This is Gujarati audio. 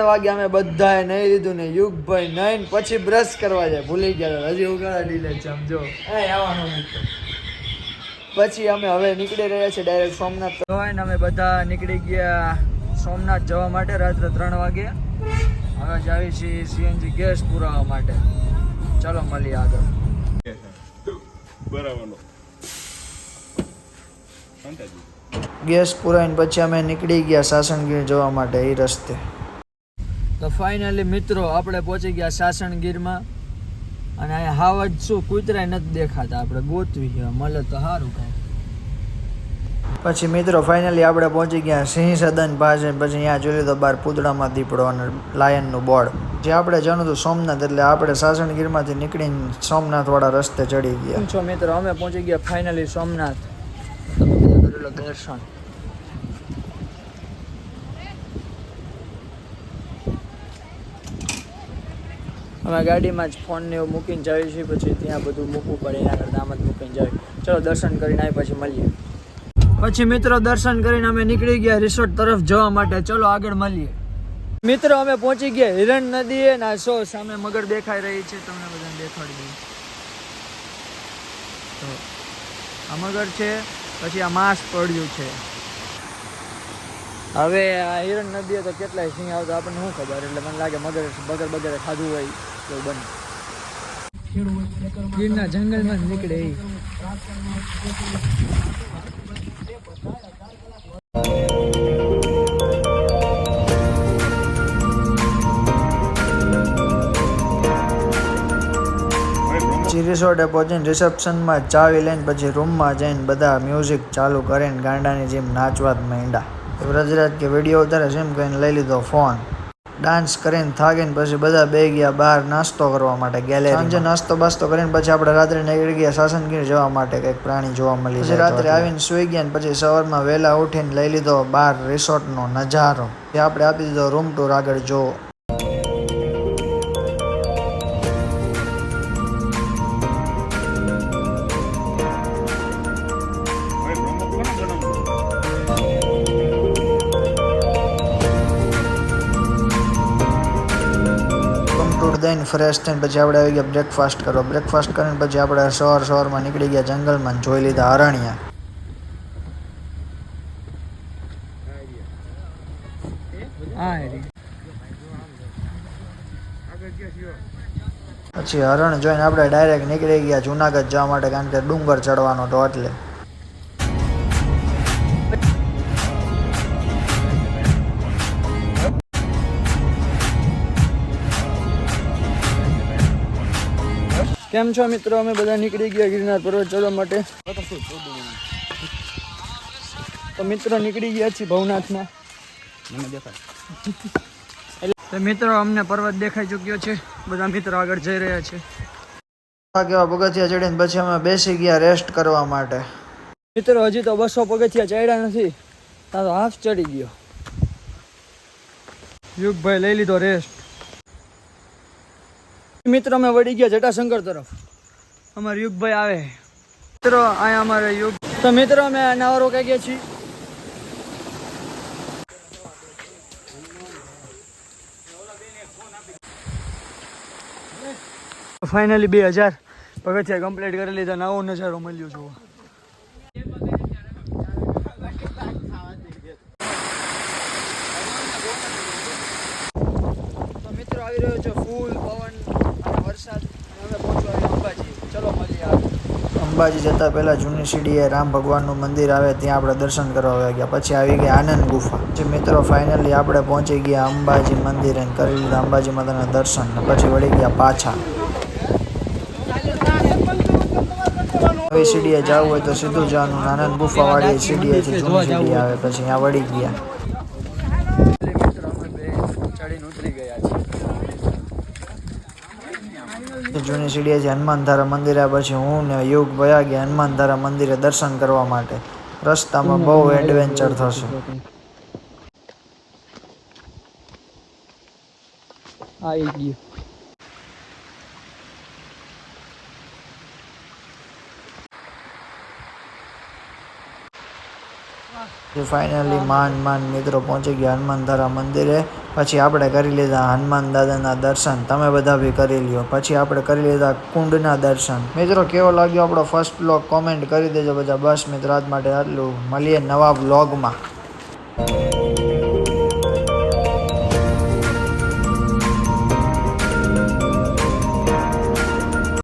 વાગે અમે બધાએ નહીં લીધું ને યુગભાઈ નહીં પછી બ્રશ કરવા જાય ભૂલી ગયા હજી ઉગાડા ડીલે સમજો પછી અમે હવે નીકળી રહ્યા છીએ ડાયરેક્ટ સોમનાથ ને અમે બધા નીકળી ગયા સોમનાથ જવા માટે રાત્રે 3 વાગે હવે જાવી છીએ સીએનજી ગેસ પુરાવા માટે ચાલો મળીએ આગળ ગેસ પુરાઈને પછી અમે નીકળી ગયા સાસણગીર જવા માટે એ રસ્તે તો ફાઇનલી મિત્રો આપણે પહોંચી ગયા સાસણગીરમાં અને અહીંયા હાવ જ શું કૂતરાય નથી દેખાતા આપણે ગોતવી ગયા મળે તો સારું કાંઈ પછી મિત્રો ફાઇનલી આપણે પહોંચી ગયા સિંહ સદન પાસે પછી અહીંયા જોયું તો બહાર પૂતળામાં દીપડો અને લાયનનું બોર્ડ જે આપણે જાણું હતું સોમનાથ એટલે આપણે સાસણગીરમાંથી નીકળીને સોમનાથવાળા રસ્તે ચડી ગયા છો મિત્રો અમે પહોંચી ગયા ફાઇનલી સોમનાથ તમે બધા કરેલો દર્શન અમે ગાડીમાં જ ફોન ને એવું મૂકીને જઈએ છીએ પછી ત્યાં બધું મૂકવું પડે એના કરતાં આમ જ મૂકીને જાય ચલો દર્શન કરીને આવી પછી મળીએ પછી મિત્રો દર્શન કરીને અમે નીકળી ગયા રિસોર્ટ તરફ જવા માટે ચલો આગળ મળીએ મિત્રો અમે પહોંચી ગયા હિરણ નદીએ ના શો સામે મગર દેખાઈ રહી છે તમને બધાને દેખાડી દઉં તો આ મગર છે પછી આ માંસ પડ્યું છે હવે આ હિરણ નદીએ તો કેટલાય સિંહ આવતા આપણને શું ખબર એટલે મને લાગે મગર બગરે ખાધું હોય એવું બને ગીરના જંગલમાં નીકળે રિસોર્ટે પહોંચીને રિસેપ્શનમાં ચાવી લઈને પછી રૂમમાં જઈને બધા મ્યુઝિક ચાલુ કરીને ગાંડાની જેમ નાચવા જ માંડ્યા વ્રજરાજ કે વિડીયો ઉતારે છે એમ કહીને લઈ લીધો ફોન ડાન્સ કરીને થાકીને પછી બધા બે ગયા બહાર નાસ્તો કરવા માટે ગેલેરી સાંજે નાસ્તો બાસ્તો કરીને પછી આપણે રાત્રે નીકળી ગયા સાસણગીર જવા માટે કંઈક પ્રાણી જોવા મળી પછી રાત્રે આવીને સુઈ ગયા ને પછી સવારમાં વહેલા ઉઠીને લઈ લીધો બહાર રિસોર્ટનો નજારો તે આપણે આપી દીધો રૂમ ટૂર આગળ જો દઈને ફ્રેશ થઈને પછી આપણે આવી ગયા બ્રેકફાસ્ટ કરો બ્રેકફાસ્ટ કરીને પછી આપણે સવારમાં નીકળી ગયા જંગલમાં જોઈ લીધા હરણિયા પછી હરણ જોઈને આપણે ડાયરેક્ટ નીકળી ગયા જુનાગઢ જવા માટે કારણ કે ડુંગર ચડવાનો હતો એટલે કેમ છો મિત્રો અમે બધા નીકળી ગયા ગિરનાર પર્વત ચડવા માટે તો મિત્રો નીકળી ગયા છીએ ભવનાથમાં તો મિત્રો અમને પર્વત દેખાઈ ચૂક્યો છે બધા મિત્રો આગળ જઈ રહ્યા છે કેવા પગથિયા ચડીને પછી અમે બેસી ગયા રેસ્ટ કરવા માટે મિત્રો હજી તો 200 પગથિયા ચડ્યા નથી તો હાફ ચડી ગયો યુગભાઈ લઈ લીધો રેસ્ટ મિત્રો અમે વળી ગયા જટાશંકર તરફ અમારે યુગભાઈ આવે મિત્રો અહીંયા અમારે યુગ તો મિત્રો અમે નાવા રોકાઈ ગયા છીએ ફાઇનલી 2000 પગથિયા કમ્પ્લીટ કરી લીધા નવો નજારો મળ્યો જોવા તો મિત્રો આવી રહ્યો છે ફૂલ પવન વરસાદ અમે પહોંચવા અંબાજી ચલો મળીએ અંબાજી જતાં પહેલાં જૂની સીડીએ રામ ભગવાનનું મંદિર આવે ત્યાં આપણે દર્શન કરવા ગયા પછી આવી ગયા આનંદ ગુફા જે મિત્રો ફાઇનલી આપણે પહોંચી ગયા અંબાજી મંદિરે કરી લીધા અંબાજી માતાના દર્શન પછી વળી ગયા પાછા નવી સીડીએ જવું હોય તો સીધું જવાનું આનંદ ગુફાવાળી સીડીએથી જૂની સીડી આવે પછી અહીંયા વળી ગયા જૂની સીડીએથી હનુમાનધારા મંદિરે પછી હું ને યુગ વયા ગયા હનુમાનધારા મંદિરે દર્શન કરવા માટે રસ્તામાં બહુ એડવેન્ચર થશે આવી ગયું ફાઇનલી માંડ મિત્રો પહોંચી ગયા હનુમાનધારા મંદિરે પછી આપણે કરી લીધા હનુમાન દાદાના દર્શન, તમે બધા બી કરી લ્યો. પછી આપણે કરી લીધા કુંડના દર્શન. મિત્રો કેવો લાગ્યો આપણો ફર્સ્ટ બ્લોગ કોમેન્ટ કરી દેજો બધા. બસ મિત્રો આજ માટે આટલું, મળીએ નવા બ્લોગમાં.